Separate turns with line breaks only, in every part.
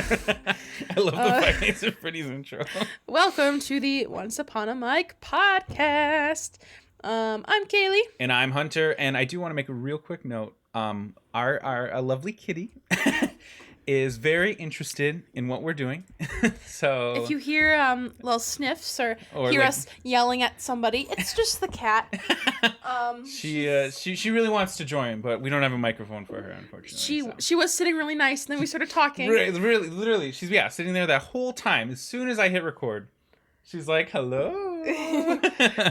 I love the Five Nights at Freddy's intro.
Welcome to the Once Upon a Mic podcast. I'm Kaylee.
And I'm Hunter, and I do want to make a real quick note. Our lovely kitty is very interested in what we're doing. So
if you hear little sniffs or hear
like,
us yelling at somebody, it's just the cat.
She really wants to join, but we don't have a microphone for her, unfortunately.
She was sitting really nice, and then we started talking.
Really, literally, she's sitting there that whole time. As soon as I hit record, she's like, "Hello."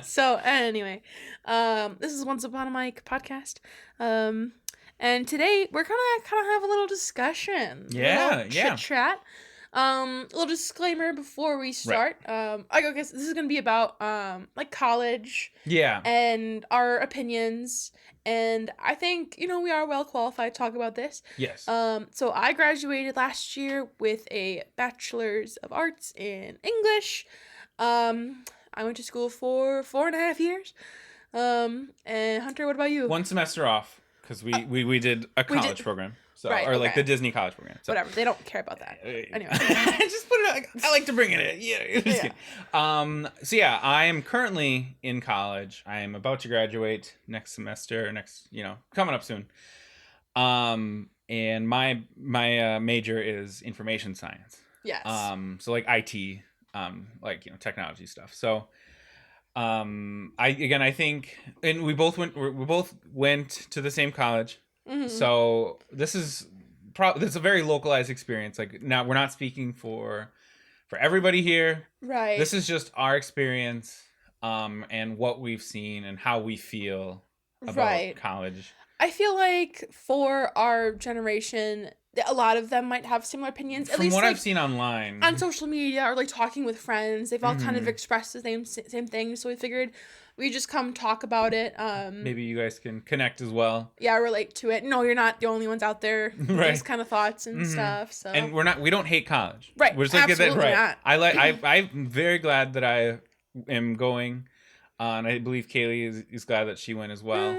So anyway, this is Once Upon a Mic podcast. And today we're gonna kind of have a little discussion. Chit chat. A little disclaimer before we start. Right. I guess this is gonna be about like college.
Yeah.
And our opinions. And I think, we are well qualified to talk about this.
Yes.
So I graduated last year with a Bachelor's of Arts in English. I went to school for 4.5 years. And Hunter, what about you?
One semester off. Because we did a college program, so
right,
like the Disney college program. So.
Whatever, they don't care about that. Anyway,
just put it. I like to bring it in. Yeah. So yeah, I am currently in college. I am about to graduate next semester. Coming up soon. And my major is information science.
Yes.
So like IT, technology stuff. So. I think, and we both went to the same college. Mm-hmm. So this is a very localized experience. Like, now we're not speaking for everybody here.
Right.
This is just our experience, and what we've seen and how we feel about college.
I feel like for our generation, a lot of them might have similar opinions.
From what I've seen online.
On social media or like talking with friends, they've all kind of expressed the same thing. So we figured we'd just come talk about it.
Maybe you guys can connect as well.
Yeah, relate to it. No, you're not the only ones out there with these kind of thoughts and stuff. So.
And we don't hate college.
Right.
We're just
absolutely not.
I'm very glad that I am going. And I believe Kaylee is glad that she went as well.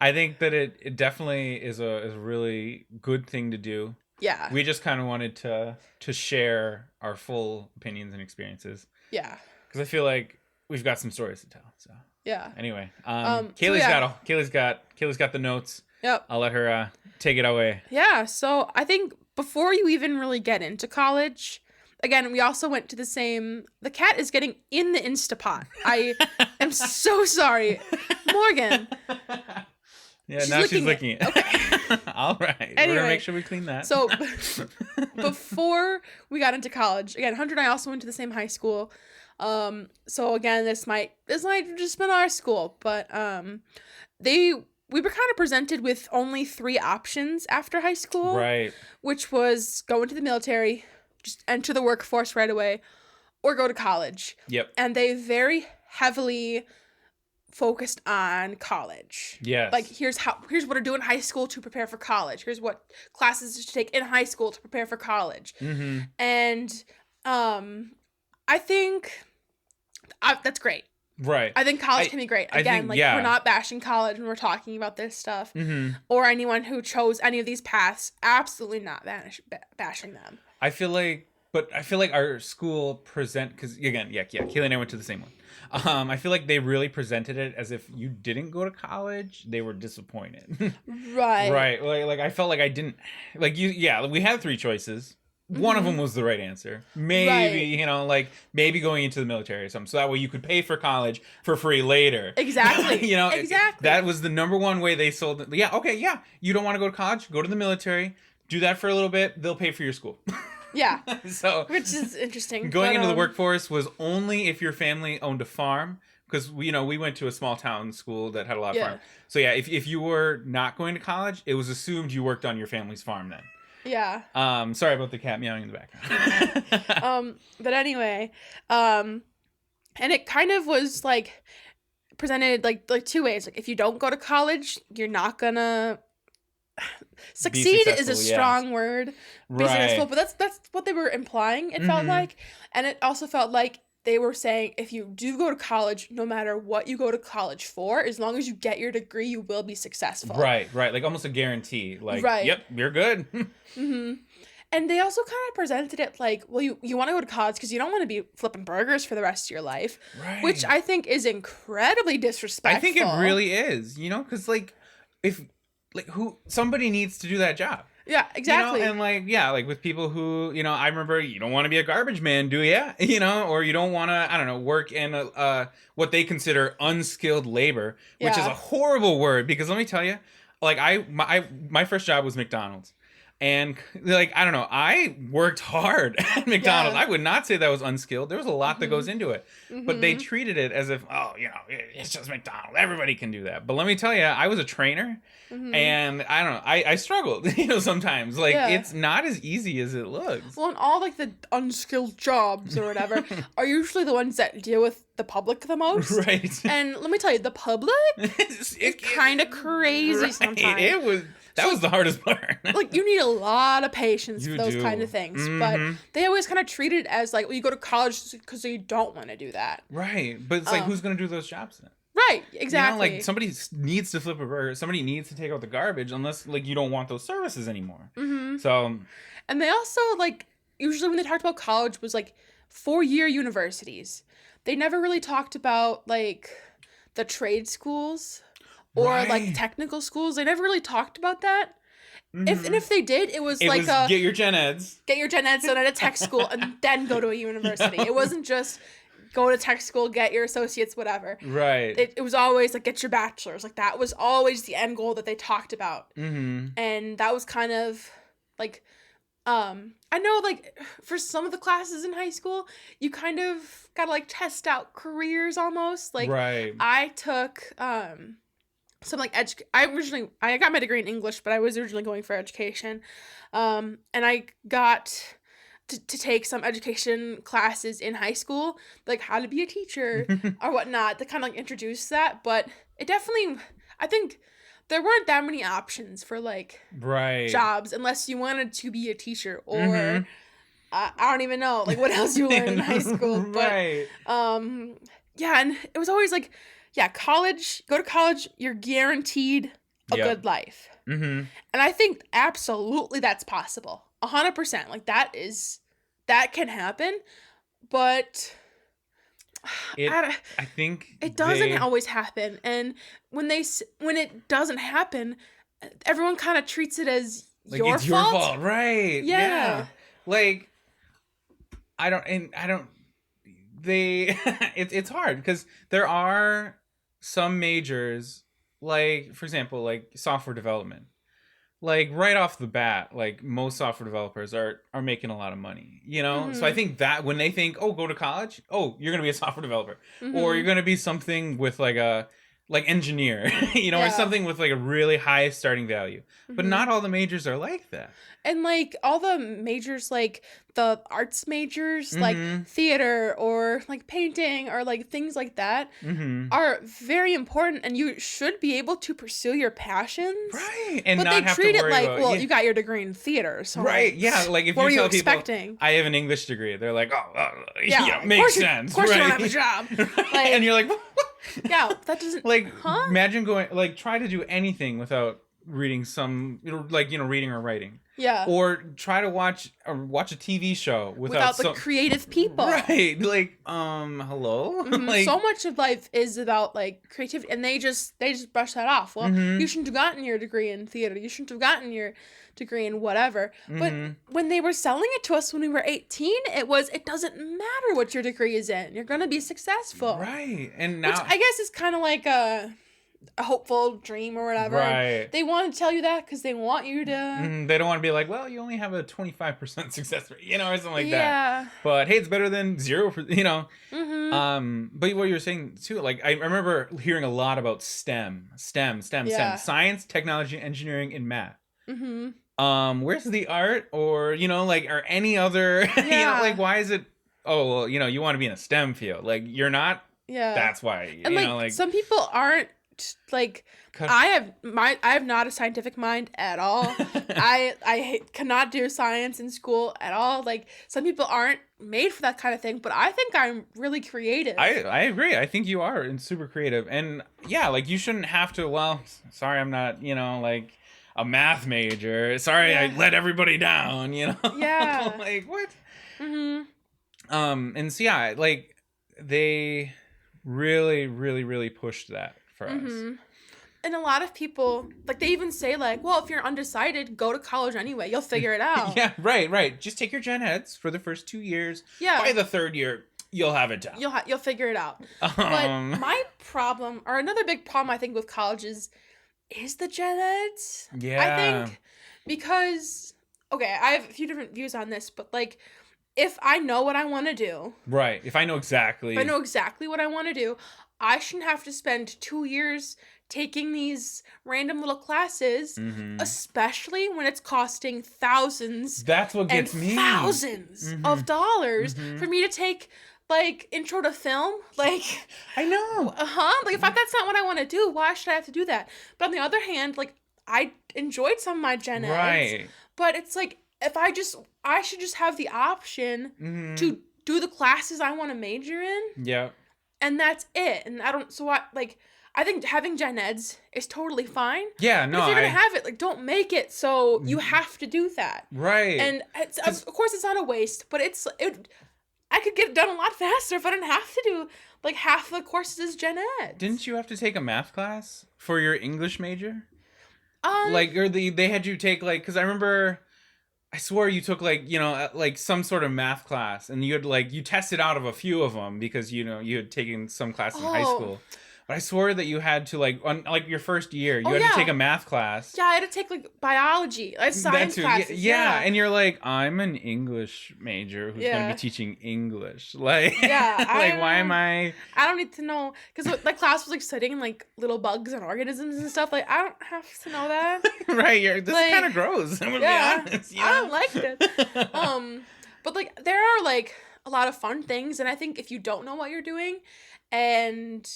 I think that it definitely is a really good thing to do.
Yeah.
We just kind of wanted to share our full opinions and experiences.
Yeah.
Because I feel like we've got some stories to tell. So
yeah.
Anyway, Kaylee's got the notes.
Yep.
I'll let her take it away.
Yeah. So I think before you even really get into college. Again, we also went to the cat is getting in the Instapot. I am so sorry. Morgan.
Yeah, now she's licking it. Okay. All right.
Anyway,
we're going to make sure we clean that.
So, before we got into college, again, Hunter and I also went to the same high school. So again, this might just been our school, but we were kind of presented with only 3 options after high school.
Right.
Which was go into the military, just enter the workforce right away, or go to college.
Yep.
And they very heavily focused on college.
Yes.
Like, here's what to do in high school to prepare for college. Here's what classes to take in high school to prepare for college. Mm-hmm. And I think that's great.
Right.
I think college can be great. Again, we're not bashing college when we're talking about this stuff. Mm-hmm. Or anyone who chose any of these paths. Absolutely not bashing them.
I feel like our school because again, Kaylee and I went to the same one. I feel like they really presented it as if you didn't go to college, they were disappointed.
Right.
Right. Like I felt like I didn't we had 3 choices. One of them was the right answer. Maybe, maybe going into the military or something. So that way you could pay for college for free later.
Exactly.
Exactly. That was the number one way they sold it. Yeah, okay, yeah. You don't want to go to college? Go to the military. Do that for a little bit. They'll pay for your school.
Yeah.
So
which is interesting.
Going into the workforce was only if your family owned a farm. Because, we went to a small town school that had a lot of farms. So, yeah, if you were not going to college, it was assumed you worked on your family's farm then.
Yeah.
Sorry about the cat meowing in the background.
But anyway, and it kind of was like presented like 2 ways. Like, if you don't go to college, you're not gonna succeed is a strong word. Be successful, but that's what they were implying. It felt like, and it also felt like they were saying if you do go to college, no matter what you go to college for, as long as you get your degree, you will be successful.
Right. Like almost a guarantee. Like, yep, you're good.
Mm-hmm. And they also kind of presented it like, well, you want to go to college because you don't want to be flipping burgers for the rest of your life,
Right.
which I think is incredibly disrespectful.
I think it really is, because like if like somebody needs to do that job.
Yeah, exactly.
And like with people who, I remember you don't want to be a garbage man, do you? Or you don't want to, I don't know, work in what they consider unskilled labor, which is a horrible word because let me tell you, like my first job was McDonald's. And like, I don't know, I worked hard at McDonald's. I would not say that was unskilled. There was a lot that goes into it. But they treated it as if, it's just McDonald's. Everybody can do that. But let me tell you, I was a trainer and I don't know, I struggled, sometimes. Like, it's not as easy as it looks.
Well, and all like the unskilled jobs or whatever are usually the ones that deal with the public the most.
Right.
And let me tell you, the public is kind of crazy sometimes.
That was the hardest part.
Like, you need a lot of patience for those kind of things. But they always kind of treat it as like, well, you go to college because you don't want to do that.
Right. But it's like, who's going to do those jobs then?
Right. Exactly.
Like, somebody needs to flip a burger. Somebody needs to take out the garbage unless, like, you don't want those services anymore. So.
And they also, like, usually when they talked about college was, like, 4-year universities. They never really talked about, like, the trade schools. Or, like, technical schools. They never really talked about that. If they did, it was
get your gen eds.
Get your gen eds done at a tech school and then go to a university. It wasn't just go to tech school, get your associates, whatever.
Right.
It was always, like, get your bachelor's. Like, that was always the end goal that they talked about. And that was kind of, like... I know, like, for some of the classes in high school, you kind of gotta, like, test out careers almost. Like, I took... some like I got my degree in English, but I was originally going for education, and I got to take some education classes in high school, like how to be a teacher or whatnot, to kind of like introduce that. But it definitely, I think there weren't that many options for like jobs unless you wanted to be a teacher or I don't even know like what else you learned in high school. But yeah, and it was always like. Yeah, go to college, you're guaranteed a good life. And I think absolutely that's possible. 100%. Like that can happen, but
I think
it doesn't always happen. And when it doesn't happen, everyone kind of treats it as like your fault.
Right. Yeah. Like it's hard because there are some majors, like for example, like software development, like right off the bat, like most software developers are making a lot of money, so I think that when they think, oh, go to college, oh, you're gonna be a software developer, or you're gonna be something with like a engineer, or something with like a really high starting value. But not all the majors are like that.
And like all the majors, like the arts majors, like theater or like painting or like things like that are very important, and you should be able to pursue your passions.
Right. And
but
not
they
have
treat
to worry
it like,
about,
well, you got your degree in theater. So
right. Yeah. Like if you tell people I have an English degree, they're like, makes sense.
Of course you don't have a job. Like,
and you're like, what?
Yeah, that doesn't
imagine going try to do anything without reading some reading or writing.
Yeah.
Or try to watch a TV show without
the creative people.
Right. Like hello? Like,
so much of life is about like creativity, and they just brush that off. Well, you shouldn't have gotten your degree in theater. You shouldn't have gotten your degree in whatever. But when they were selling it to us when we were 18, it doesn't matter what your degree is in. You're going to be successful.
Right. And now,
which I guess is kind of like a hopeful dream or whatever.
Right.
They want to tell you that because they want you to.
They don't want to be like, well, you only have a 25% success rate, or something like that.
Yeah.
But hey, it's better than 0%, But what you were saying too, like I remember hearing a lot about STEM, science, technology, engineering, and math. Where's the art or or any other like why is it you want to be in a STEM field, like you're not, that's why
and like some people aren't like I have not a scientific mind at all. I cannot do science in school at all. Like some people aren't made for that kind of thing, but I think I'm really creative.
I agree. I think you are and super creative, and like you shouldn't have to. Well, sorry, I'm not. Like a math major. Sorry, I let everybody down. You know.
Yeah.
Like what?
Mm-hmm.
And so yeah, like they really, really, really pushed that for us.
And a lot of people, like, they even say, like, well, if you're undecided, go to college anyway. You'll figure it out.
Yeah, right. Just take your gen eds for the first 2 years.
Yeah.
By the third year, you'll have it down.
You'll figure it out. But my problem, or another big problem I think with colleges, is the gen eds.
Yeah.
I think because, okay, I have a few different views on this, but, like, if I know what I want to do.
Right. If I know exactly
what I want to do, I shouldn't have to spend 2 years taking these random little classes, especially when it's costing thousands.
That's what gets me.
Thousands of dollars for me to take, like, intro to film. Like,
I know.
Like, if that's not what I want to do, why should I have to do that? But on the other hand, like, I enjoyed some of my gen eds.
Right.
But it's like, I should just have the option to do the classes I want to major in.
Yeah.
And that's it. And I think having gen eds is totally fine.
Yeah, no.
But if you're gonna have it, like, don't make it so you have to do that.
Right.
And of course it's not a waste, but I could get it done a lot faster if I didn't have to do, like, half the courses as gen eds.
Didn't you have to take a math class for your English major? Like, or they had you take, like, because I remember, I swore you took, like, you know, like some sort of math class, and you had, like, you tested out of a few of them because, you know, you had taken some classes in high school. But I swore that you had to, like, on, like, your first year, you had to take a math class.
Yeah, I had to take, like, biology, like, science classes.
Yeah, and you're like, I'm an English major who's going to be teaching English. Like, like, why am I...
I don't need to know, because the class was, like, studying, like, little bugs and organisms and stuff. Like, I don't have to know that.
Right, this is kind of gross, I'm going to be honest. You know?
I don't like it. But, like, there are, like, a lot of fun things, and I think if you don't know what you're doing, and...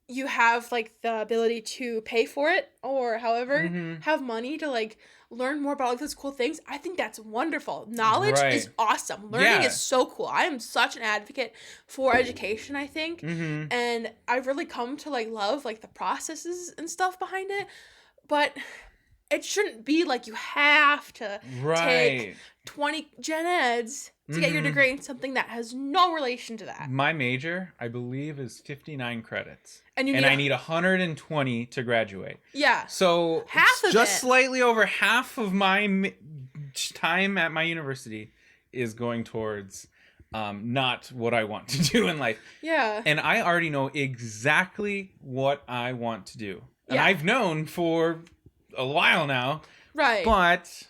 you have, like, the ability to pay for it, or however, have money to, like, learn more about, like, those cool things, I think that's wonderful. Knowledge is awesome. Learning is so cool. I am such an advocate for education, I think. And I've really come to, like, love, like, the processes and stuff behind it. But it shouldn't be like you have to take 20 gen eds to get your degree in something that has no relation to that.
My major, I believe, is 59 credits.
And
I need 120 to graduate.
Yeah.
So
half of
just slightly over half of my time at my university is going towards not what I want to do in life.
Yeah.
And I already know exactly what I want to do. And I've known for a while now.
Right.
But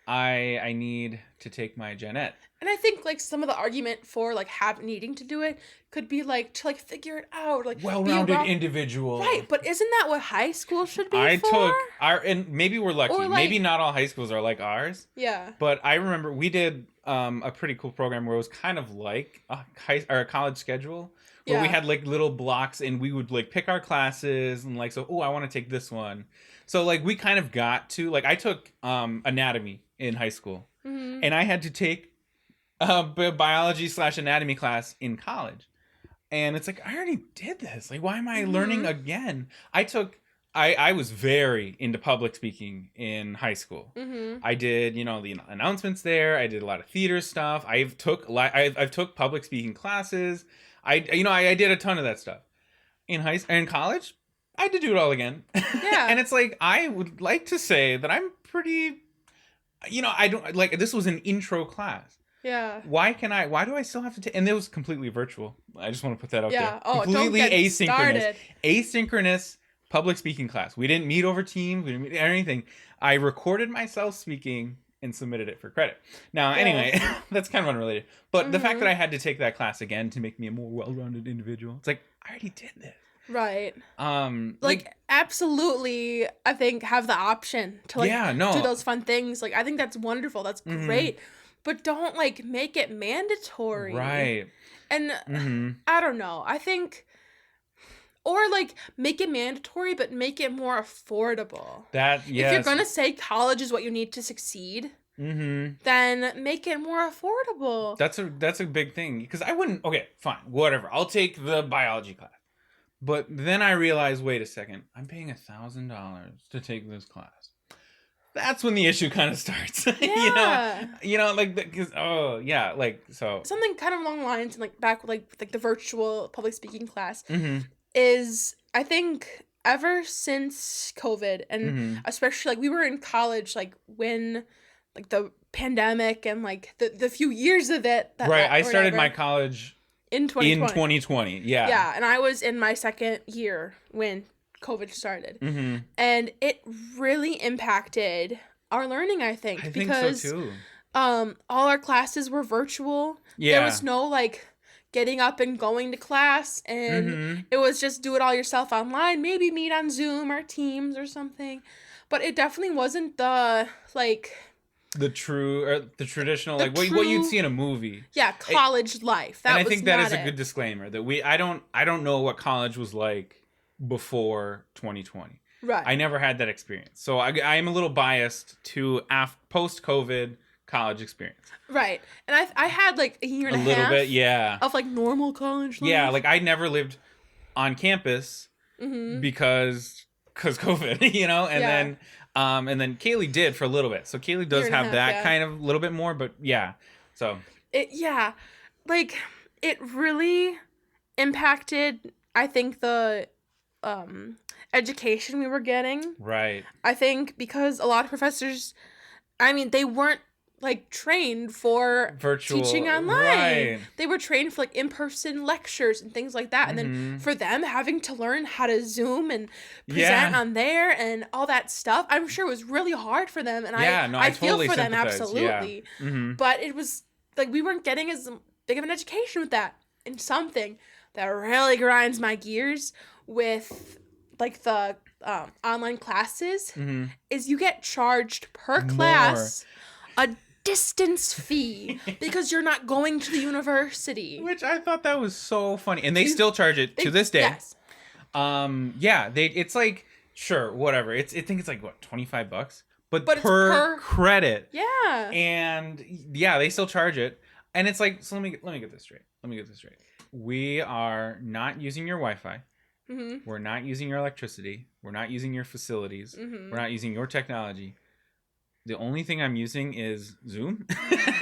I need to take my gen ed.
And I think, like, some of the argument for, like, needing to do it could be, like, to, like, figure it out. Like,
well-rounded individual.
Right, but isn't that what high school should be
and maybe we're lucky. Like, maybe not all high schools are like ours.
Yeah.
But I remember we did a pretty cool program where it was kind of like a college schedule. Where we had, like, little blocks, and we would, like, pick our classes, and, like, so, I want to take this one. So, like, we kind of got to, like, I took anatomy in high school. And I had to take biology/anatomy class in college, and it's like, I already did this. Like, why am I learning again? I was very into public speaking in high school. I did, you know, the announcements there. I did a lot of theater stuff. I've took public speaking classes. I did a ton of that stuff in college. I had to do it all again. Yeah. And it's like, I would like to say that I'm pretty, you know, I don't, like, this was an intro class.
Yeah.
Why do I still have to take, and it was completely virtual. I just want to put that out there.
Oh,
completely
don't get
asynchronous.
Started.
Asynchronous public speaking class. We didn't meet over Teams. We didn't meet anything. I recorded myself speaking and submitted it for credit. Now, anyway, that's kind of unrelated. But the fact that I had to take that class again to make me a more well-rounded individual, it's like, I already did this.
Right. Like, absolutely, I think, have the option to, like, do those fun things. Like, I think that's wonderful. That's great. But don't, like, make it mandatory.
Right.
And I don't know. I think, or, like, make it mandatory, but make it more affordable.
If
you're going to say college is what you need to succeed, then make it more affordable.
That's a big thing. Because I wouldn't, okay, fine, whatever. I'll take the biology class. But then I realized, wait a second, I'm paying $1,000 to take this class. that's when the issue kind of starts.
Yeah.
Like, because like, so
something kind of along the lines, and like back with like the virtual public speaking class,
mm-hmm.
is I think ever since COVID, and
Mm-hmm.
especially like we were in college, like when like the pandemic and like the few years of it that
Right, I started
whatever,
my college
in 2020.
in 2020.
Yeah, and I was in my second year when COVID started.
Mm-hmm.
And it really impacted our learning, I think.
I
because
think so too.
all our classes were virtual.
Yeah.
There was no like getting up and going to class, and
Mm-hmm.
it was just do it all yourself online, maybe meet on Zoom or Teams or something. But it definitely wasn't the like
the traditional
the
like what you'd see in a movie.
Yeah, college life.
And I think that is a good disclaimer that I don't know what college was like before 2020.
Right.
I never had that experience. So I am a little biased to post-COVID college experience.
Right. And I had like a year and a half. A little bit,
yeah.
Of like normal college life.
Yeah, like I never lived on campus because COVID, and then Kailee did for a little bit. So Kailee does have that kind of little bit more, but yeah. So
like it really impacted, I think, the education we were getting.
Right.
I think because a lot of professors, I mean, they weren't like trained for virtual teaching online. Right. They were trained for like in-person lectures and things like that. And then for them having to learn how to Zoom and present on there and all that stuff, I'm sure it was really hard for them. And I feel
totally
for them, absolutely.
Yeah. Mm-hmm.
But it was like we weren't getting as big of an education with that. And something that really grinds my gears with like the online classes is you get charged per class a distance fee because you're not going to the university.
Which I thought that was so funny. And they still charge it to this day.
Yes.
It's like, sure, whatever. I think it's like what, $25? But per credit.
Yeah.
And yeah, they still charge it. And it's like, so let me get this straight. We are not using your Wi-Fi. Mm-hmm. We're not using your electricity. We're not using your facilities. Mm-hmm. We're not using your technology. The only thing I'm using is Zoom.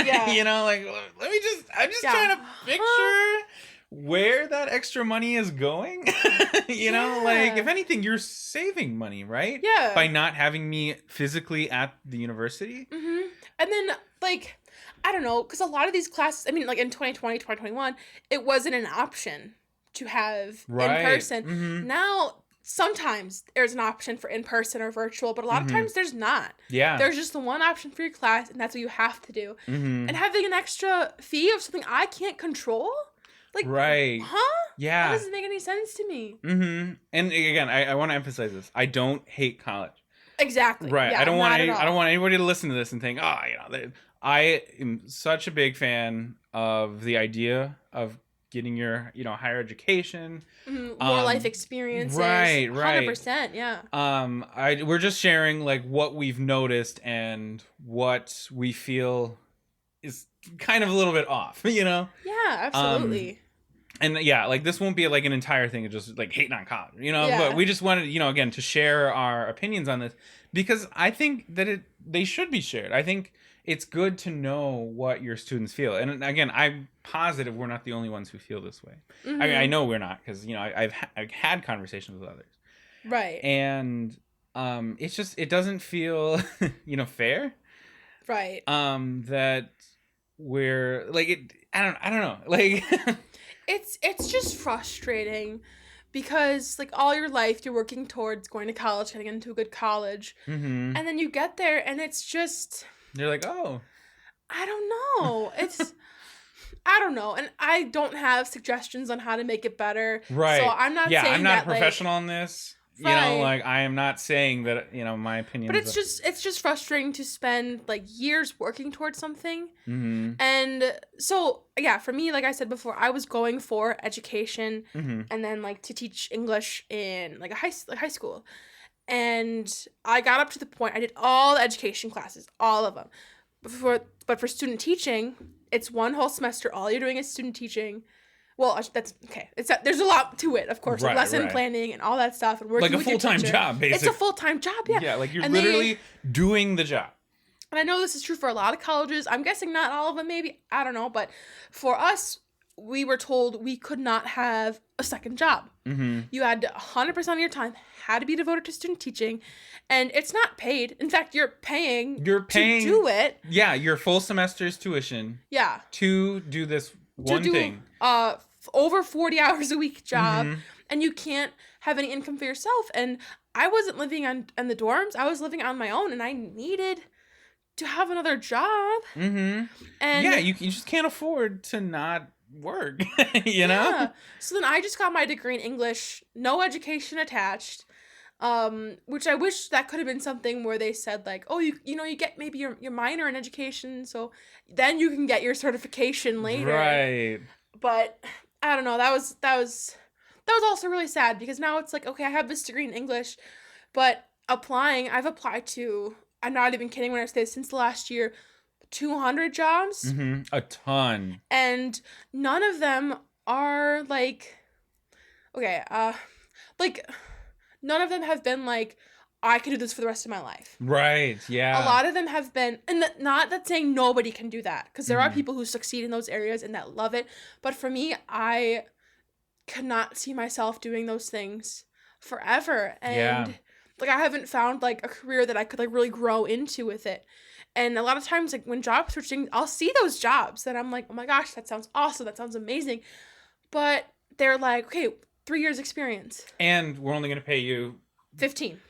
Yeah. I'm just trying to picture where that extra money is going. Like if anything, you're saving money, right?
Yeah.
By not having me physically at the university.
Mm-hmm. And then like, I don't know, because a lot of these classes, I mean, like in 2020, 2021, it wasn't an option to have in person. Mm-hmm. Now, sometimes there's an option for in-person or virtual, but a lot of times there's not.
Yeah.
There's just the one option for your class, and that's what you have to do. Mm-hmm. And having an extra fee of something I can't control? Like,
right.
Huh?
Yeah.
That doesn't make any sense to me.
Mm-hmm. And again, I want to emphasize this. I don't hate college.
Exactly.
Right.
Yeah,
I don't want anybody to listen to this and think, I am such a big fan of the idea of getting your, higher education,
more life experiences.
Right.
100%, yeah.
We're just sharing like what we've noticed and what we feel is kind of a little bit off,
Yeah, absolutely.
And yeah, like this won't be like an entire thing of just like hating on college, but we just wanted, again, to share our opinions on this because I think that they should be shared. I think it's good to know what your students feel. And again, I'm positive we're not the only ones who feel this way. Mm-hmm. I mean, I know we're not because, I've had conversations with others.
Right.
And it's just, it doesn't feel, fair.
Right.
That we're like, I don't know. Like,
it's just frustrating because like all your life you're working towards going to college, getting into a good college. Mm-hmm. And then you get there and it's just...
They're like, oh.
I don't know. I don't know. And I don't have suggestions on how to make it better.
Right.
So I'm not saying
I'm not
that,
a professional on this.
Right.
I am not saying that, my opinion.
But it's just frustrating to spend like years working towards something. Mm-hmm. And so, yeah, for me, like I said before, I was going for education and then like to teach English in like a high school. And I got up to the point, I did all the education classes, all of them. But for student teaching, it's one whole semester. All you're doing is student teaching well, that's okay. There's a lot to it, of course, like lesson planning and all that stuff, and working
like a full-time job, basically.
It's a full-time job, yeah.
Yeah, like you're literally doing the job.
And I know this is true for a lot of colleges. I'm guessing not all of them, maybe. I don't know, but for us, we were told we could not have a second job.
Mm-hmm.
You had 100% of your time had to be devoted to student teaching, and it's not paid. In fact, you're paying to do it.
Yeah, your full semester's tuition.
Yeah.
To do this one thing.
Over 40 hours a week job, and you can't have any income for yourself. And I wasn't living in the dorms. I was living on my own, and I needed to have another job.
Mm-hmm. And yeah, you just can't afford to not work, you know? Yeah.
So then I just got my degree in English, no education attached, which I wish that could have been something where they said like, oh, you get maybe your minor in education, so then you can get your certification later. Right. But I don't know. That was also really sad because now it's like, okay, I have this degree in English, but I've applied to, I'm not even kidding when I say this, since the last year, 200 jobs.
Mm-hmm. A ton.
And none of them are like, okay, like none of them have been like, I can do this for the rest of my life.
Right, yeah.
A lot of them have been, and not that saying nobody can do that, because there are people who succeed in those areas and that love it. But for me, I could not see myself doing those things forever. And like, I haven't found like a career that I could like really grow into with it. And a lot of times, like when job searching, I'll see those jobs that I'm like, oh my gosh, that sounds awesome. That sounds amazing. But they're like, okay, 3 years experience.
And we're only going to pay you $15.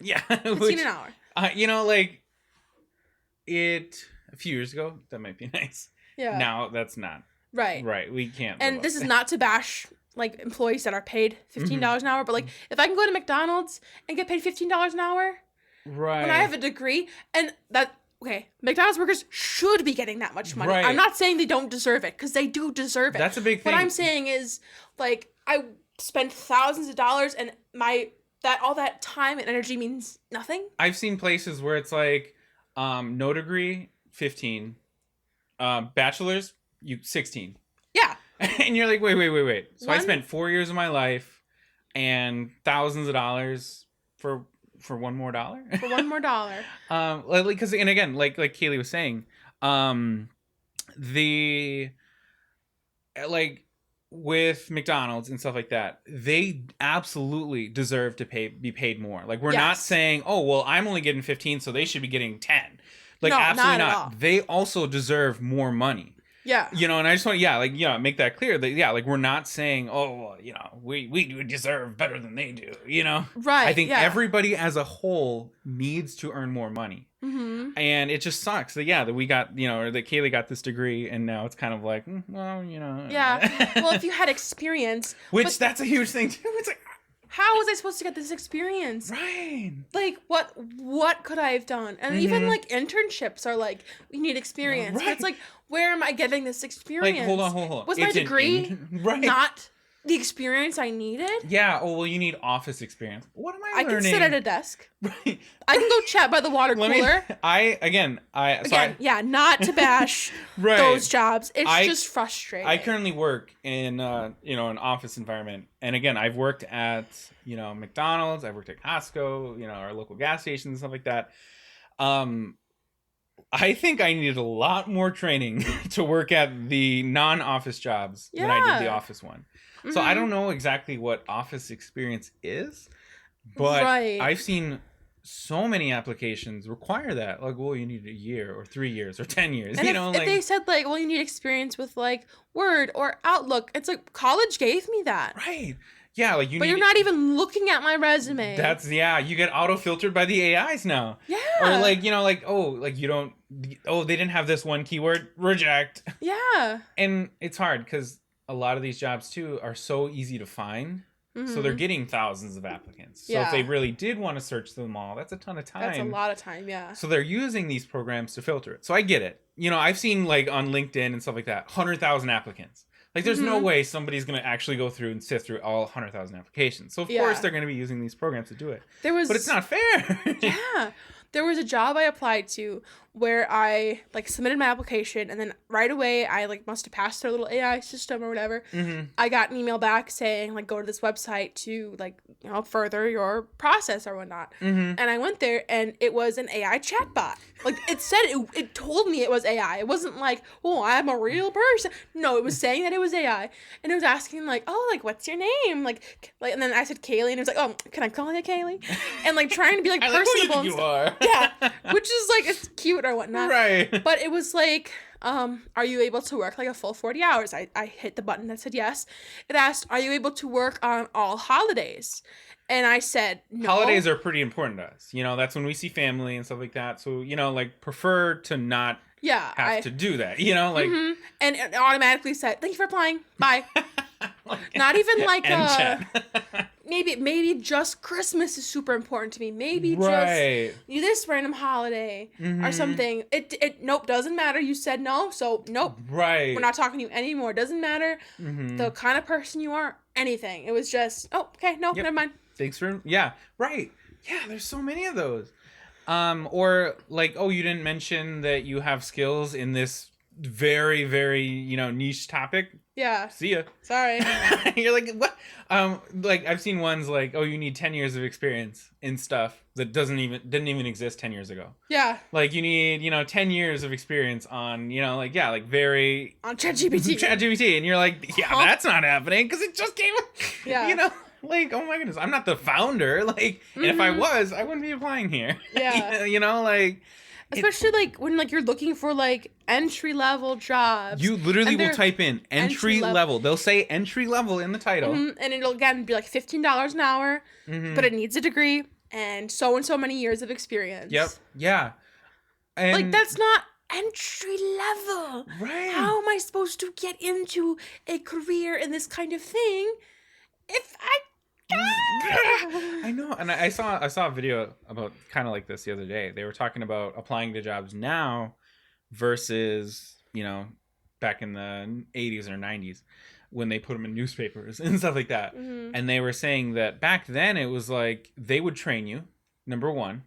Yeah.
15 an hour.
Like a few years ago, that might be nice. Yeah. Now that's not.
Right.
Right. We can't.
And this is not to bash like employees that are paid $15 an hour, but like if I can go to McDonald's and get paid $15 an hour. Right. When I have a degree, and that, okay, McDonald's workers should be getting that much money. Right. I'm not saying they don't deserve it, because they do deserve it.
That's a big thing.
What I'm saying is, like, I spent thousands of dollars, and all that time and energy means nothing.
I've seen places where it's like, no degree, 15. Bachelor's, 16.
Yeah.
And you're like, wait. So I spent 4 years of my life and thousands of dollars for one more dollar.
For one more dollar.
Because, and again, like Kaylee was saying, with McDonald's and stuff like that, they absolutely deserve to be paid more. Like, we're not saying, oh, well, I'm only getting 15, so they should be getting 10. Like, no, absolutely not. They also deserve more money. Yeah. And I just want to, make that clear that, we're not saying, oh, we deserve better than they do, Right. I think everybody as a whole needs to earn more money. Mm-hmm. And it just sucks that we got, that Kaylee got this degree, and now it's kind of like, well,
Yeah. Well, if you had experience.
That's a huge thing, too. It's like,
how was I supposed to get this experience?
Right.
Like, what could I have done? And even, like, internships are like, we need experience. Right. But it's like, where am I getting this experience?
Like, hold on.
Was my degree not the experience I needed?
Yeah. Oh, well, you need office experience. What am I learning?
I can sit at a desk. Right. I can go chat by the water cooler. Not to bash those jobs. It's just frustrating.
I currently work in, an office environment. And again, I've worked at, McDonald's. I've worked at Costco, our local gas stations and stuff like that. I think I needed a lot more training to work at the non-office jobs than I did the office one. Mm-hmm. So I don't know exactly what office experience is, but I've seen so many applications require that. Like, well, you need a year or 3 years or 10 years.
And if they said, like, well, you need experience with, like, Word or Outlook, it's like, college gave me that.
Right. Yeah, like
But you're not even looking at my resume.
You get auto-filtered by the AIs now. Yeah. Or they didn't have this one keyword, reject. Yeah. And it's hard because a lot of these jobs too are so easy to find. Mm-hmm. So they're getting thousands of applicants. So if they really did want to search them all, that's a ton of time.
That's a lot of time, yeah.
So they're using these programs to filter it. So I get it. I've seen like on LinkedIn and stuff like that, 100,000 applicants. Like, there's no way somebody's going to actually go through and sift through all 100,000 applications. So, of course, they're going to be using these programs to do it. But it's not fair.
Yeah. There was a job I applied to where I like submitted my application, and then right away I like must have passed their little AI system or whatever. I got an email back saying like go to this website to like further your process or whatnot. And I went there and it was an AI chatbot. Like it said it told me it was AI. It wasn't like, oh, I'm a real person. No, it was saying that it was AI, and it was asking like, oh, like what's your name? Like and then I said Kailee, and it was like, oh, can I call you Kailee? And like trying to be like personable.
You are.
Yeah, which is like it's cute or whatnot.
Right.
But it was like, are you able to work like a full 40 hours? I hit the button that said yes. It asked, are you able to work on all holidays? And I said no.
Holidays are pretty important to us. That's when we see family and stuff like that. So, like prefer to not have to do that. Like
and it automatically said, thank you for applying. Bye. Not even like maybe just Christmas is super important to me. Maybe just this random holiday or something. It nope, doesn't matter. You said no, so nope.
Right.
We're not talking to you anymore. Doesn't matter the kind of person you are, anything. It was just, oh, okay, no, never mind.
Thanks for right. Yeah, there's so many of those. Or like, oh, you didn't mention that you have skills in this very, very, niche topic.
Yeah.
See ya.
Sorry.
You're like, what? Like I've seen ones like, oh, you need 10 years of experience in stuff that didn't even exist 10 years ago.
Yeah.
Like you need, 10 years of experience on, very
on ChatGPT.
And you're like, that's not happening because it just came.
Yeah.
Like, oh my goodness, I'm not the founder. Like, and if I was, I wouldn't be applying here.
Yeah.
Like.
Especially like when like you're looking for like entry level jobs.
You literally will type in entry level. They'll say entry level in the title.
And it'll again be like $15 an hour, but it needs a degree and so many years of experience.
Yep. Yeah. And
like that's not entry level.
Right.
How am I supposed to get into a career in this kind of thing if
I know, and I saw a video about kind of like this the other day. They were talking about applying to jobs now versus back in the 80s or 90s when they put them in newspapers and stuff like that. And they were saying that back then it was like they would train you, number one,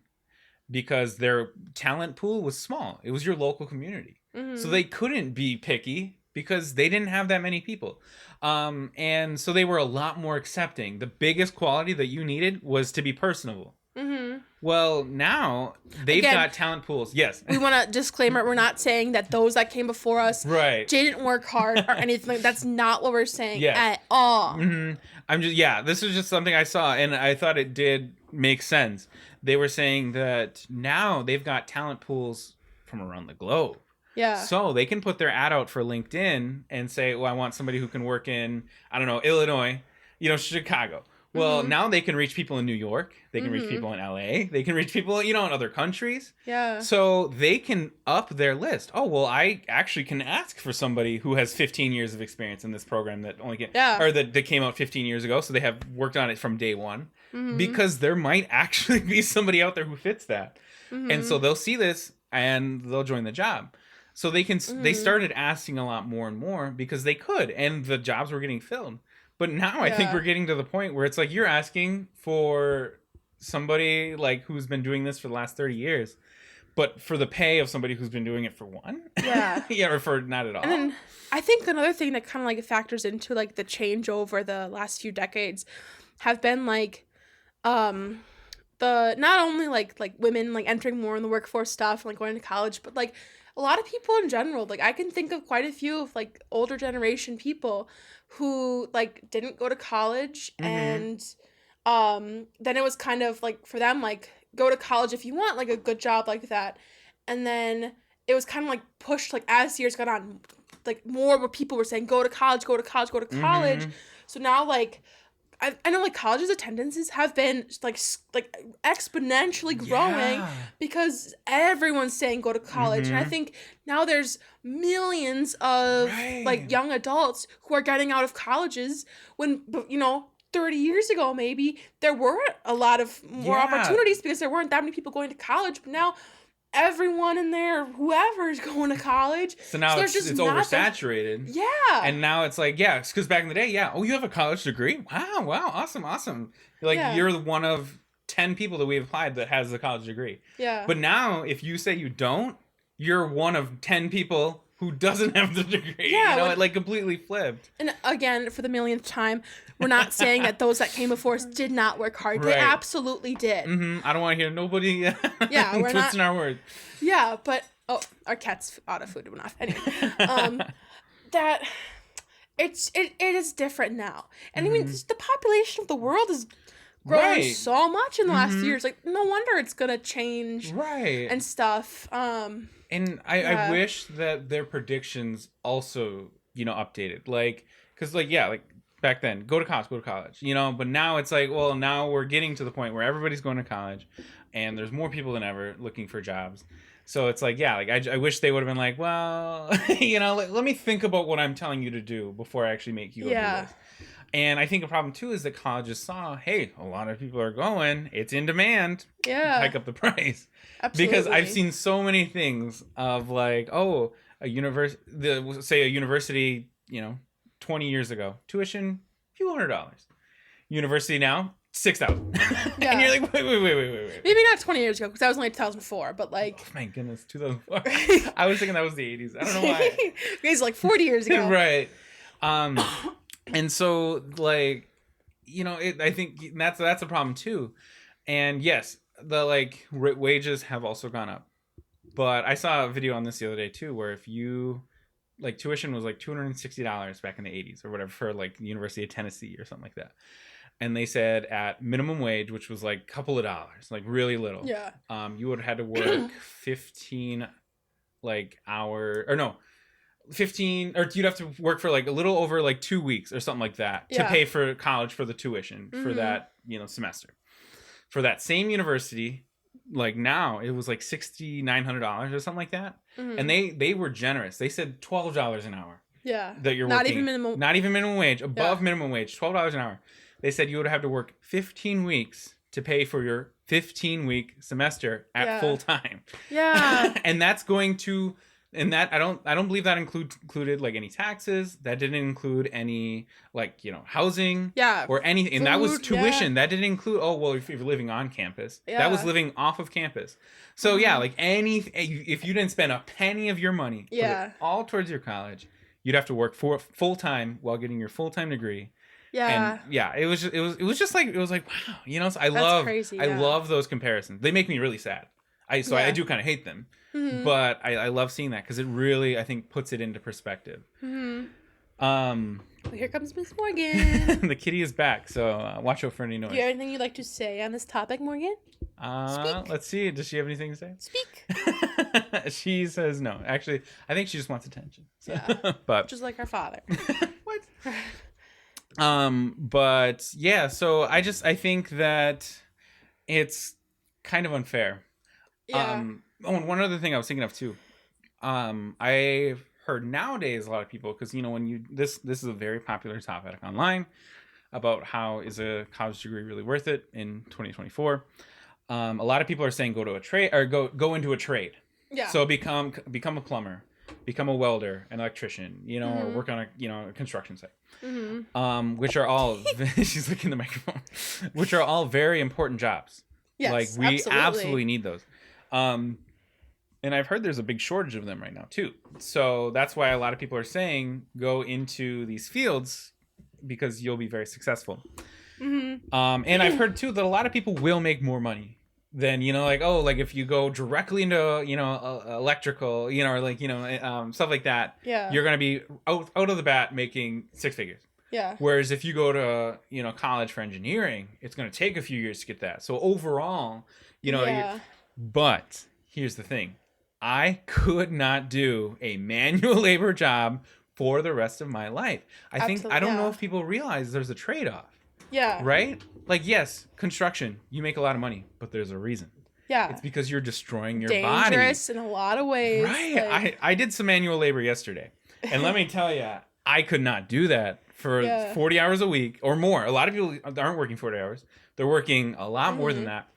because their talent pool was small. It was your local community, so they couldn't be picky because they didn't have that many people. And so they were a lot more accepting. The biggest quality that you needed was to be personable. Well, now they've got talent pools. Yes.
We want to disclaimer. We're not saying that those that came before us didn't work hard or anything. That's not what we're saying at all.
I'm just, this is just something I saw and I thought it did make sense. They were saying that now they've got talent pools from around the globe.
Yeah.
So they can put their ad out for LinkedIn and say, well, I want somebody who can work in, I don't know, Illinois, Chicago. Well, now they can reach people in New York. They can reach people in LA. They can reach people, in other countries.
Yeah.
So they can up their list. Oh, well, I actually can ask for somebody who has 15 years of experience in this program that only or that came out 15 years ago. So they have worked on it from day one because there might actually be somebody out there who fits that. And so they'll see this and they'll join the job. So they started asking a lot more and more because they could, and the jobs were getting filled. But now I think we're getting to the point where it's like you're asking for somebody like who's been doing this for the last 30 years, but for the pay of somebody who's been doing it for one.
Yeah.
Or for not at all.
And then I think another thing that kind of like factors into like the change over the last few decades have been like the not only like women like entering more in the workforce stuff, like going to college, but like a lot of people in general. Like I can think of quite a few of like older generation people who like didn't go to college and then it was kind of like for them like go to college if you want like a good job like that, and then it was kind of like pushed like as years got on, like more people were saying go to college. So now like I know like college's attendances have been like exponentially growing because everyone's saying go to college. And I think now there's millions of like young adults who are getting out of colleges when 30 years ago maybe there were a lot of more opportunities because there weren't that many people going to college, but now everyone in there, whoever's going to college.
So now it's oversaturated.
Yeah.
And now it's like, because back in the day, oh, you have a college degree? Wow, awesome. You're like, you're one of 10 people that we've applied that has a college degree.
Yeah.
But now, if you say you don't, you're one of 10 people who doesn't have the degree.
Yeah,
you know, it like completely flipped.
And again, for the millionth time, we're not saying that those that came before us did not work hard. They absolutely did.
I don't want to hear nobody
yeah, we're
twisting our words.
Yeah, but our cat's out of food enough. Anyway, that it is different now, and I mean the population of the world has grown so much in the last few years. Like, no wonder it's gonna change, and stuff.
And I wish that their predictions also, you know, updated. Like, because, like, yeah, like, back then, go to college, you know? But now it's like, well, now we're getting to the point where everybody's going to college, and there's more people than ever looking for jobs. So it's like, yeah, like, I wish they would have been like, well, you know, like, let me think about what I'm telling you to do before I actually make you go do this. And I think a problem, too, is that colleges saw, hey, a lot of people are going. It's in demand.
Yeah.
Hike up the price.
Absolutely.
Because I've seen so many things of like, oh, say a university, you know, 20 years ago, tuition, a few $100. University now, $6,000.
Yeah.
And you're like, wait.
Maybe not 20 years ago, because that was only 2004, but like...
Oh, my goodness, 2004. I was thinking that was the 80s. I don't know why.
It's like 40 years ago.
Right. And so, like, you know, I think that's a problem, too. And yes, the, like, wages have also gone up. But I saw a video on this the other day, too, where if you... Like, tuition was, like, $260 back in the 80s or whatever for, like, the University of Tennessee or something like that. And they said at minimum wage, which was, like, a couple of dollars, like, really little.
Yeah.
You would have had to work 15, like, hour... Or no, 15... Or you'd have to work for, like, a little over, like, 2 weeks or something like that to pay for college for the tuition for that, you know, semester. For that same university... Like now it was like $6,900 or something like that. And they were generous. They said $12 an hour.
Yeah.
That you're
not
working.
Not
even minimum wage, above minimum wage, $12 an hour. They said you would have to work 15 weeks to pay for your 15-week semester at full time.
Yeah.
And that's going to I don't believe that included like any taxes. That didn't include any like, you know, housing or anything. And that was tuition. That didn't include, oh, well, if you're living on campus. That was living off of campus. So yeah, like if you didn't spend a penny of your money, put it all towards your college, you'd have to work for full time while getting your full-time degree.
Yeah.
And yeah, it was like, wow, you know, so I love those comparisons. They make me really sad. I do kind of hate them. But I love seeing that because it really, I think, puts it into perspective.
Well, here comes Miss Morgan.
The kitty is back, so watch out for any noise.
Do you have anything you'd like to say on this topic, Morgan?
Speak. Let's see. Does she have anything to say?
Speak.
She says no. Actually, I think she just wants attention. So.
Yeah.
But
just like her father.
What? But yeah, so I think that it's kind of unfair.
Yeah.
And one other thing I was thinking of too. I've heard nowadays a lot of people, because you know when this is a very popular topic online about how is a college degree really worth it in 2024. A lot of people are saying go to a trade or go into a trade. Yeah. So become a plumber, become a welder, an electrician, you know, or work on a construction site. Which are all she's looking at the microphone. Which are all very important jobs. Yes, like we absolutely need those. And I've heard there's a big shortage of them right now too. So that's why a lot of people are saying go into these fields because you'll be very successful. And I've heard too that a lot of people will make more money than, you know, like, oh, like if you go directly into, you know, electrical, you know, or like, you know, stuff like that. Yeah. You're going to be out of the bat making six figures. Yeah. Whereas if you go to, you know, college for engineering, it's going to take a few years to get that. So overall, you know, but here's the thing. I could not do a manual labor job for the rest of my life. I don't know if people realize there's a trade-off. Yeah. Right? Like, yes, construction, you make a lot of money, but there's a reason. Yeah. It's because you're destroying your body.
Dangerous in a lot of ways.
Right. Like... I did some manual labor yesterday. And let me tell you, I could not do that for 40 hours a week or more. A lot of people aren't working 40 hours. They're working a lot more than that.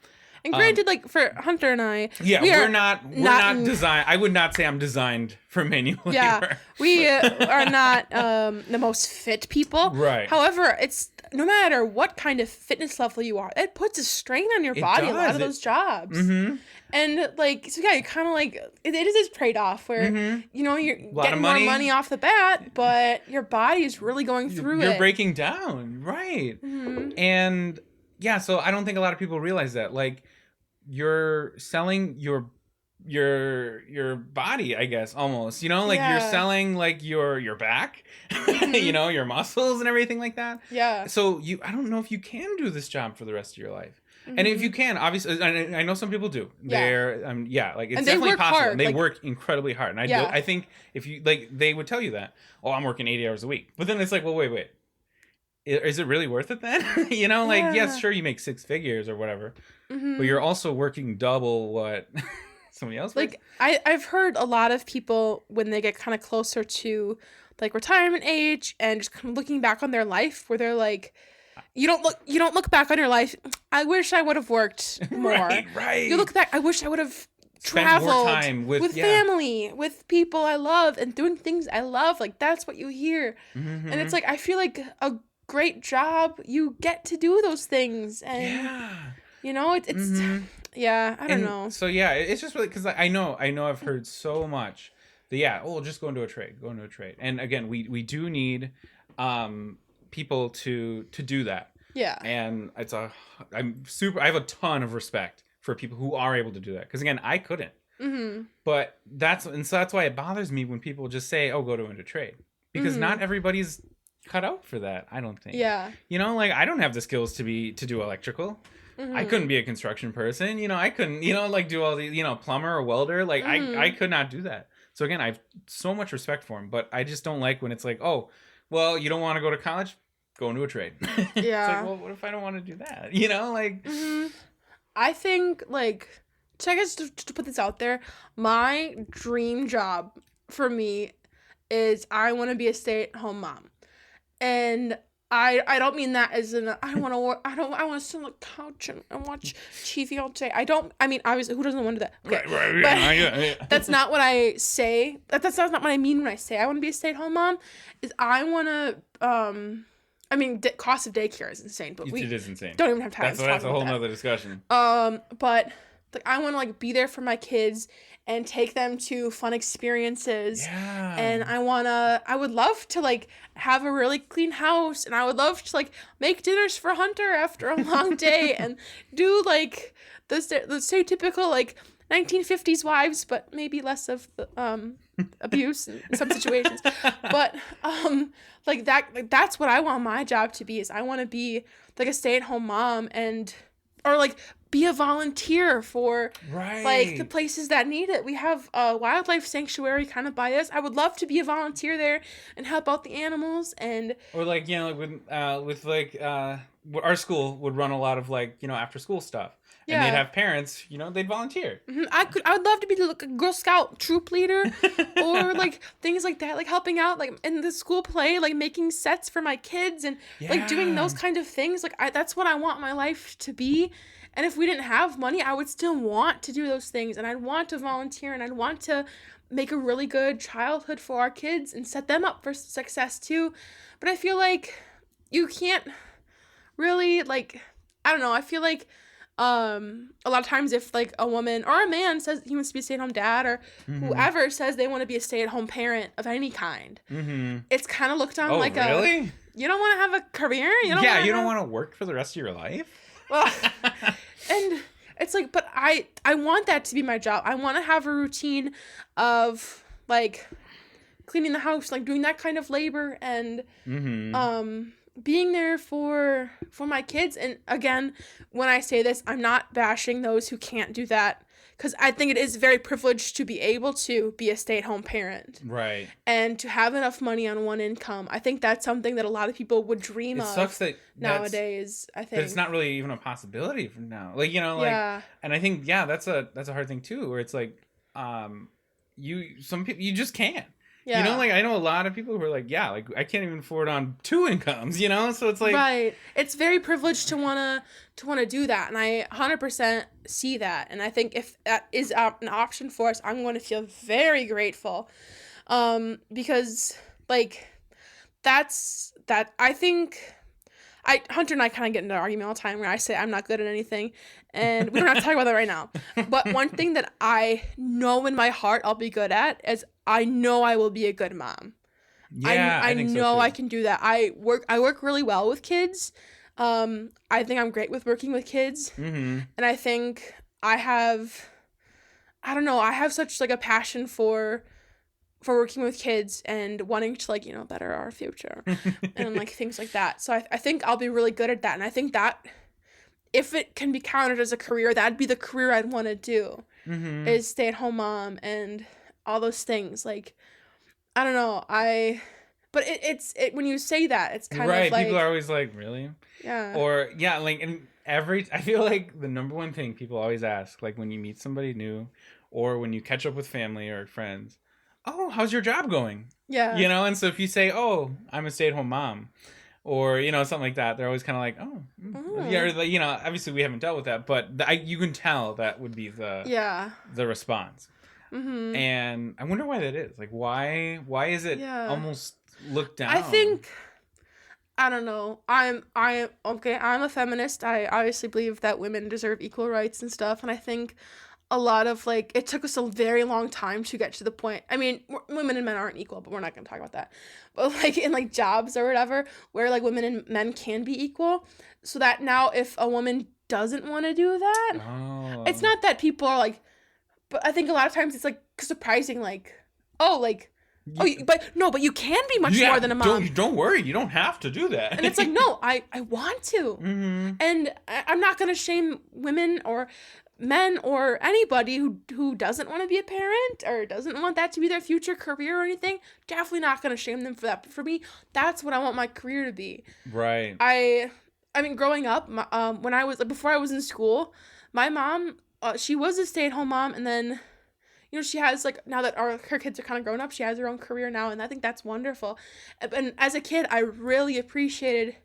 And granted, like for Hunter and I,
we're not designed. I would not say I'm designed for manual labor.
We are not the most fit people.
Right.
However, it's no matter what kind of fitness level you are, it puts a strain on your body. A lot of those jobs. Mm-hmm. And like, so yeah, you kind of like it is this trade-off where you know you're getting more money off the bat, but your body is really going through it.
You're breaking down, right? Mm-hmm. And yeah, so I don't think a lot of people realize that. Like, you're selling your body, I guess, almost. You know, like you're selling like your back, you know, your muscles and everything like that.
Yeah.
So I don't know if you can do this job for the rest of your life. Mm-hmm. And if you can, obviously, I know some people do. They're, like it's definitely possible.
Hard.
They work incredibly hard, and I think if you like, they would tell you that. Oh, I'm working 80 hours a week, but then it's like, well, wait, is it really worth it then? You know, like yes, sure, you make 6 figures or whatever, but you're also working double what somebody else.
Like I've heard a lot of people when they get kind of closer to like retirement age and just kind of looking back on their life, where they're like. You don't look back on your life. I wish I would have worked more.
Right.
You look back. I wish I would have traveled more time with family, with people I love, and doing things I love. Like that's what you hear, and it's like I feel like a great job. You get to do those things, and you know it's I don't know.
So it's just really because I know I've heard so much that just go into a trade, and again we do need people to do that.
Yeah.
And I have a ton of respect for people who are able to do that, because again, I couldn't. Mm-hmm. But that's why it bothers me when people just say, "Oh, go into trade," because not everybody's cut out for that. I don't think.
Yeah.
You know, like I don't have the skills to do electrical. Mm-hmm. I couldn't be a construction person. You know, I couldn't. You know, like do all the plumber or welder. Like I could not do that. So again, I have so much respect for them, but I just don't like when it's like, oh, well, you don't want to go to college. Go into a trade.
Yeah.
It's like, well, what if I don't want to do that? You know, like.
I think, like, to put this out there, my dream job for me is I want to be a stay-at-home mom, and I don't mean that as in I want to work. I want to sit on the couch and watch TV all day. I mean, obviously, who doesn't want to do that? Okay. Right. But that's not what I say. That's not what I mean when I say I want to be a stay-at-home mom. Is I want to I mean, cost of daycare is insane, but
it is insane.
Don't even have time.
That's a whole nother discussion.
But like I want to like be there for my kids and take them to fun experiences.
Yeah.
And I would love to like have a really clean house, and I would love to like make dinners for Hunter after a long day and do like the stereotypical like 1950s wives, but maybe less of the abuse in some situations. But like that's what I want my job to be. Is I want to be like a stay-at-home mom or like be a volunteer for like the places that need it. We have a wildlife sanctuary kind of by us. I would love to be a volunteer there and help out the animals
or like with like our school would run a lot of like after school stuff. Yeah. And they'd have parents, they'd volunteer. Mm-hmm.
I would love to be like a Girl Scout troop leader or like things like that, like helping out like in the school play, like making sets for my kids and like doing those kind of things. Like that's what I want my life to be. And if we didn't have money, I would still want to do those things, and I'd want to volunteer, and I'd want to make a really good childhood for our kids and set them up for success too. But I feel like you can't really like, I don't know, I feel like a lot of times if like a woman or a man says he wants to be a stay-at-home dad, or whoever says they want to be a stay-at-home parent of any kind, it's kind of looked on like
really?
You don't want to have a career? You
don't want to work for the rest of your life?
Well, and it's like, but I want that to be my job. I want to have a routine of like cleaning the house, like doing that kind of labor, and being there for my kids. And again, when I say this, I'm not bashing those who can't do that, because I think it is very privileged to be able to be a stay-at-home parent.
Right.
And to have enough money on one income. I think that's something that a lot of people would dream of.
It sucks that
nowadays, I think.
But it's not really even a possibility for now. Like, and I think, that's a hard thing too, where it's like, some people, you just can't.
Yeah.
You know, like, I know a lot of people who are like, yeah, like, I can't even afford on 2 incomes, you know? So it's like...
Right. It's very privileged to wanna do that, and I 100% see that, and I think if that is an option for us, I'm going to feel very grateful, because, like, I think... Hunter and I kind of get into an argument all the time where I say I'm not good at anything, and we don't have to talk about that right now. But one thing that I know in my heart I'll be good at is I know I will be a good mom.
Yeah,
I
think
know
so
I
too.
can do that. I work really well with kids. I think I'm great with working with kids, and I think I have such like a passion for working with kids and wanting to, like, better our future and like things like that. So I think I'll be really good at that. And I think that if it can be counted as a career, that'd be the career I'd want to do, is stay-at-home mom and all those things. Like, I don't know. But it's when you say that, it's kind
right.
of like...
People are always like, really?
Yeah.
Or, yeah, like, I feel like the number one thing people always ask, like, when you meet somebody new or when you catch up with family or friends, oh, how's your job going?
Yeah.
You know, and so if you say, oh, I'm a stay-at-home mom, or, something like that, they're always kind of like, oh, yeah, or, like, obviously we haven't dealt with that, but you can tell that would be the response. And I wonder why that is. Like, why is it almost looked down?
I think, I don't know. I'm a feminist. I obviously believe that women deserve equal rights and stuff, and I think a lot of, like, it took us a very long time to get to the point. I mean, women and men aren't equal, but we're not going to talk about that. But, like, in, like, jobs or whatever, where, like, women and men can be equal, so that now if a woman doesn't want to do that, it's not that people are, like... But I think a lot of times it's, like, surprising, like, oh, like... but you can be much more than a mom.
Don't worry, you don't have to do that.
And it's like, no, I want to. And I'm not going to shame women or men or anybody who doesn't want to be a parent or doesn't want that to be their future career or anything. Definitely not going to shame them for that. But for me, that's what I want my career to be.
Right.
I mean, growing up, when I was, like, before I was in school, my mom, she was a stay-at-home mom, and then, she has, like, now that her kids are kind of grown up, she has her own career now, and I think that's wonderful. And as a kid, I really appreciated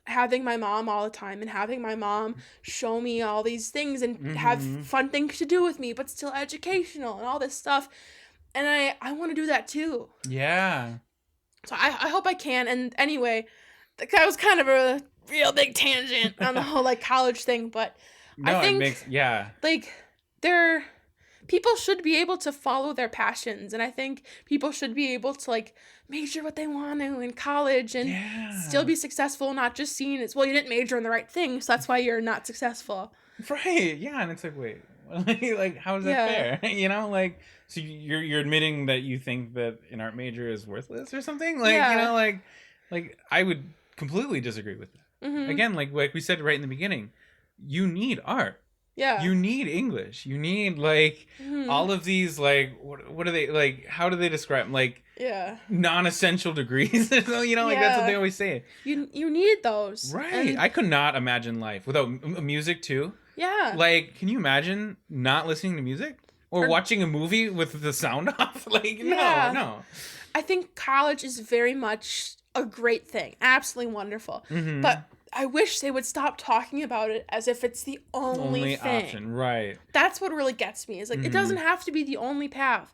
having my mom all the time and having my mom show me all these things and have fun things to do with me, but still educational and all this stuff. And I want to do that too.
Yeah.
So I hope I can. And anyway, that was kind of a real big tangent on the whole, like, college thing, but
no,
I think,
it makes,
like, people should be able to follow their passions, and I think people should be able to, like, major what they want to in college and still be successful, not just seen as, well, you didn't major in the right thing, so that's why you're not successful.
Right, yeah, and it's like, wait, like, how is that fair? Like, so you're admitting that you think that an art major is worthless or something? Like, like, I would completely disagree with that. Again, like we said right in the beginning, you need art. Yeah. You need English. You need, like, all of these, like, what are they, like, how do they describe them? Like, non-essential degrees. Like, that's what they always say.
You need those.
Right. And I could not imagine life without music, too. Yeah. Like, can you imagine not listening to music? Or watching a movie with the sound off? Like, no.
I think college is very much a great thing. Absolutely wonderful. But I wish they would stop talking about it as if it's the only thing. Option,
right.
That's what really gets me. Is, like, it doesn't have to be the only path.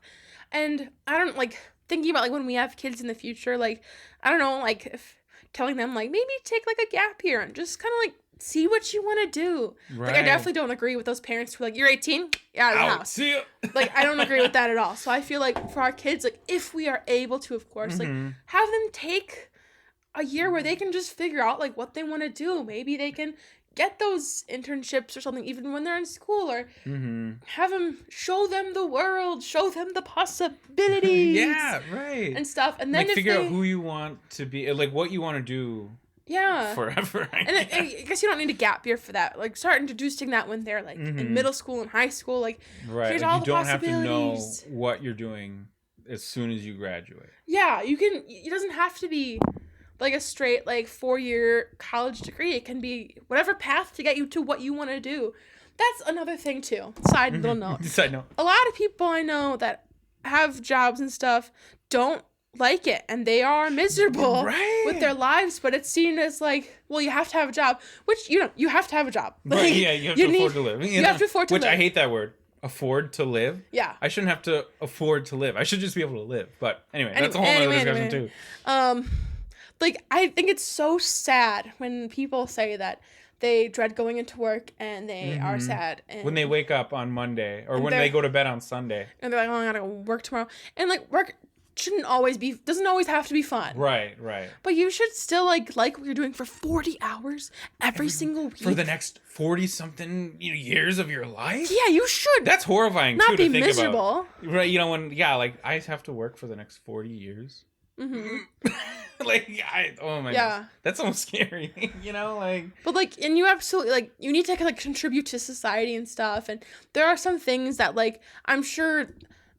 And I don't, like, thinking about, like, when we have kids in the future, like, I don't know, like, if telling them, like, maybe take, like, a gap year and just kind of, like, see what you want to do. Right. Like, I definitely don't agree with those parents who are like, you're 18? You're out of the house. See ya. Like, I don't agree with that at all. So I feel like for our kids, like, if we are able to, of course, like, have them take a year where they can just figure out, like, what they want to do. Maybe they can get those internships or something even when they're in school, or have them show them the world, show them the possibilities.
Right.
And stuff. And then
like, figure out who you want to be, like, what you want to do. Forever.
And I guess you don't need a gap year for that. Like, start introducing that when they're, like, in middle school and high school. Like, here's all the possibilities. You don't have to know
what you're doing as soon as you graduate.
Yeah, it doesn't have to be like a straight, like, 4-year college degree. It can be whatever path to get you to what you want to do. That's another thing too. Side little note.
Side note.
A lot of people I know that have jobs and stuff don't like it and they are miserable
Right.
with their lives, but it's seen as like, well, you have to have a job, which you have to have a job. Like,
right, yeah, you have to afford to live.
You have to afford to live.
Which I hate that word. Afford to live?
Yeah.
I shouldn't have to afford to live. I should just be able to live. But anyway, that's a whole other discussion too.
Like, I think it's so sad when people say that they dread going into work and they are sad. And
when they wake up on Monday or when they go to bed on Sunday.
And they're like, oh, I gotta go work tomorrow. And like, work doesn't always have to be fun.
Right.
But you should still like what you're doing for 40 hours every single week.
For the next 40-something years of your life?
Yeah, you should.
That's horrifying
not
too
be
to think
miserable.
About. Right, like I have to work for the next 40 years. Mm-hmm. Oh my gosh. That's almost scary, But and you absolutely you need to contribute to society and stuff, and there are some things that I'm sure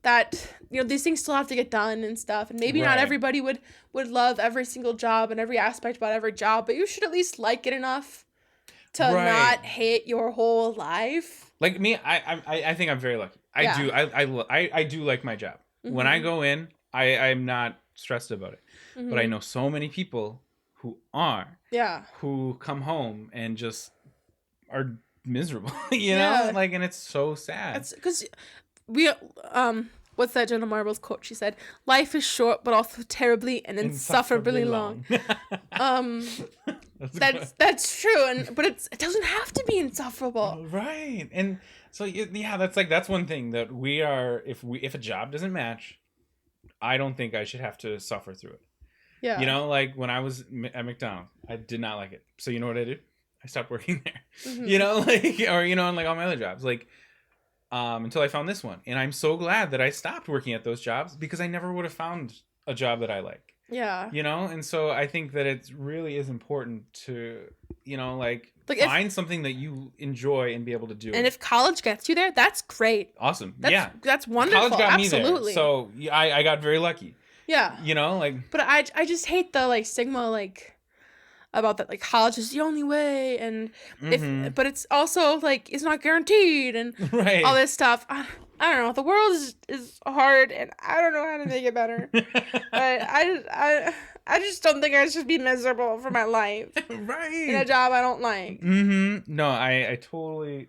that these things still have to get done and stuff, and maybe not everybody would love every single job and every aspect about every job, but you should at least like it enough to not hate your whole life. Like me, I think I'm very lucky. I do like my job. Mm-hmm. When I go in, I'm not stressed about it. Mm-hmm. But I know so many people who are. Yeah. Who come home and just are miserable, and it's so sad.
It's because we what's that Jenna Marbles quote? She said, "Life is short, but also terribly and insufferably long." That's true, but it doesn't have to be insufferable,
right? And so that's one thing that we are. If a job doesn't match, I don't think I should have to suffer through it. Yeah. When I was at McDonald's, I did not like it. So you know what I did? I stopped working there. Mm-hmm. On all my other jobs, until I found this one. And I'm so glad that I stopped working at those jobs because I never would have found a job that I like. Yeah. And so I think that it really is important to, find something that you enjoy and be able to do.
And if college gets you there, that's great.
Awesome.
That's wonderful.
College got
Absolutely.
me there. So I got very lucky.
Yeah. But I just hate the stigma about that college is the only way, and but it's also it's not guaranteed and all this stuff. I don't know. The world is hard, and I don't know how to make it better. I just don't think I should be miserable for my life. Right. In a job I don't like.
Mm-hmm. No, I totally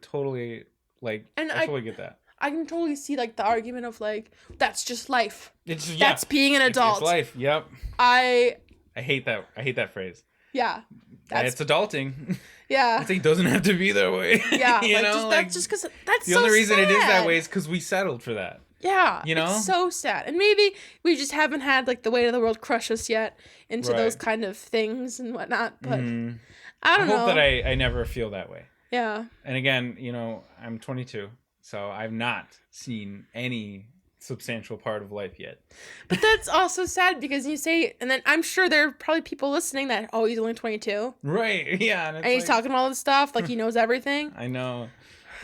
and I totally get that.
I can totally see the argument of that's just life. That's being an adult.
It's life. Yep. I hate that. I hate that phrase.
Yeah.
It's adulting.
Yeah.
It's it doesn't have to be that way.
Yeah. That's just because that's
the only reason it is that way is because we settled for that.
Yeah. It's so sad. And maybe we just haven't had the weight of the world crush us yet into those kind of things and whatnot. But I don't know.
I hope that I never feel that way.
Yeah.
And again, I'm 22. So I've not seen any substantial part of life yet.
But that's also sad because you say, and then I'm sure there are probably people listening that, oh, he's only 22.
Right, yeah.
And he's talking about all this stuff, he knows everything.
I know.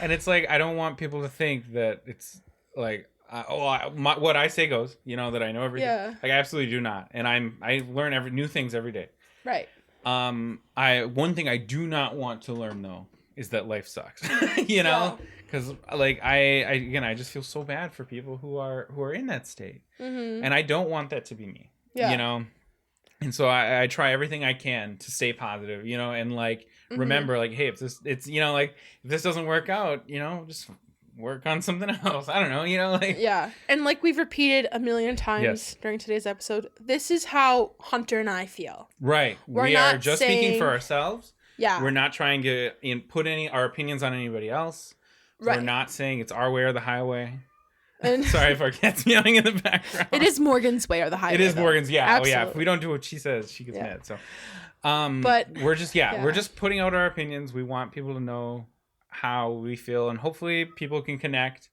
And it's I don't want people to think that it's what I say goes, that I know everything. Yeah. I absolutely do not. And I learn new things every day.
Right.
One thing I do not want to learn though is that life sucks. Yeah. Because I just feel so bad for people who are in that state, and I don't want that to be me. Yeah. And so I try everything I can to stay positive, and remember hey, if this doesn't work out, just work on something else. I don't know,
yeah. And we've repeated a million times during today's episode, this is how Hunter and I feel.
Right. We are just speaking for ourselves.
Yeah.
We're not trying to put our opinions on anybody else. Right. We're not saying it's our way or the highway. And sorry if our cat's meowing in the background.
It is Morgan's way or the highway.
It is Morgan's, yeah.
Absolutely.
Oh, yeah. If we don't do what she says, she gets mad. So, but we're just putting out our opinions. We want people to know how we feel, and hopefully people can connect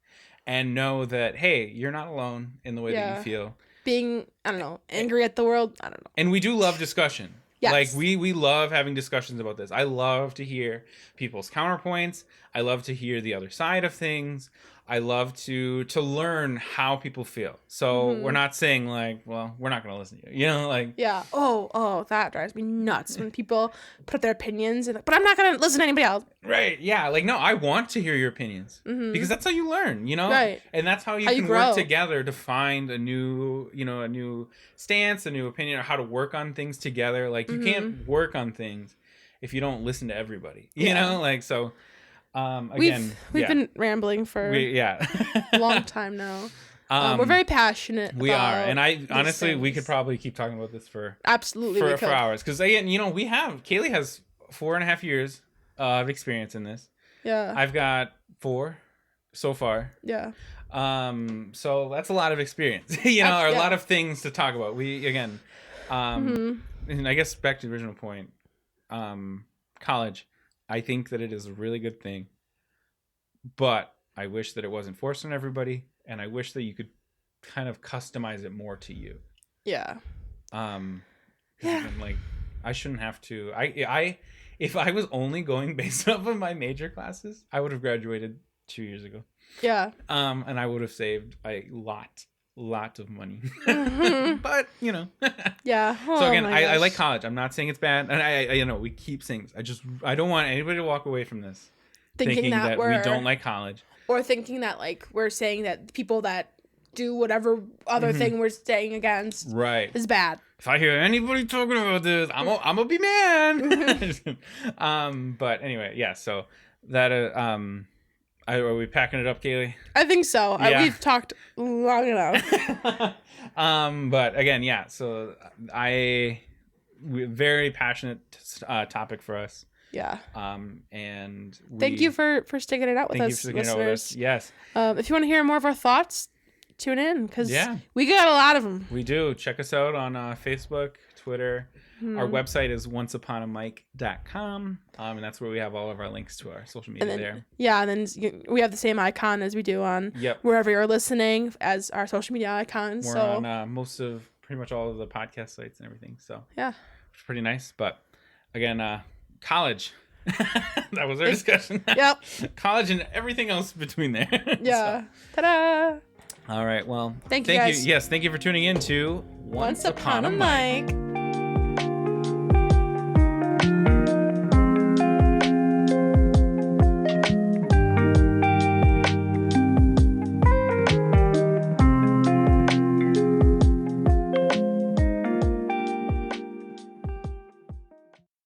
and know that, hey, you're not alone in the way that you feel.
Being, I don't know, angry at the world. I don't know.
And we do love discussion.
Yes.
We love having discussions about this. I love to hear people's counterpoints. I love to hear the other side of things. I love to learn how people feel. So we're not saying like, well, we're not going to listen to you. You know, like
yeah. Oh, that drives me nuts when people put their opinions in. But I'm not going to listen to anybody else.
Right. Yeah. Like, no, I want to hear your opinions because that's how you learn, you know?
Right.
And that's how you can work together to find a new, you know, a new stance, a new opinion, or how to work on things together. Like, you can't work on things if you don't listen to everybody, you know? Like, so, again,
we've been rambling for a long time now. We're very passionate.
We are. And I, honestly, we could probably keep talking about this for hours. Because, again, you know, Kailee has 4.5 years of experience in this.
Yeah.
I've got 4 so far.
Yeah.
So that's a lot of experience, you know, or a lot of things to talk about. And I guess back to the original point, college, I think that it is a really good thing, but I wish that it wasn't forced on everybody, and I wish that you could kind of customize it more to you.
Yeah.
Like, I shouldn't have to. If I was only going based off of my major classes, I would have graduated 2 years ago.
Yeah.
And I would have saved a lot of money. But, you know.
Yeah.
Oh, so again, I like college. I'm not saying it's bad. And I you know, we keep saying this. I don't want anybody to walk away from this thinking that we don't like college.
Or thinking that, like, we're saying that people that do whatever other thing we're staying against is bad.
If I hear anybody talking about this, I'm gonna be mad. But anyway, yeah, so that are we packing it up, Kailee?
I think so. Yeah. We've talked long enough.
But again, yeah, so very passionate topic for us.
Yeah.
And
thank you for sticking it out with us.
Thank you for sticking it out with us. Yes.
If you want to hear more of our thoughts, tune in because we got a lot of them.
We do. Check us out on Facebook, Twitter. Our website is onceuponamic.com. And that's where we have all of our links to our social media there.
Yeah, and then we have the same icon as we do on wherever you're listening as our social media icons.
We're on pretty much all of the podcast sites and everything. So
yeah,
it's pretty nice. But again, college. That was our discussion.
Yep.
College and everything else between there.
Yeah. So. Ta-da!
All right. Well,
thank you guys.
Yes, thank you for tuning in to
Once Upon a Mic.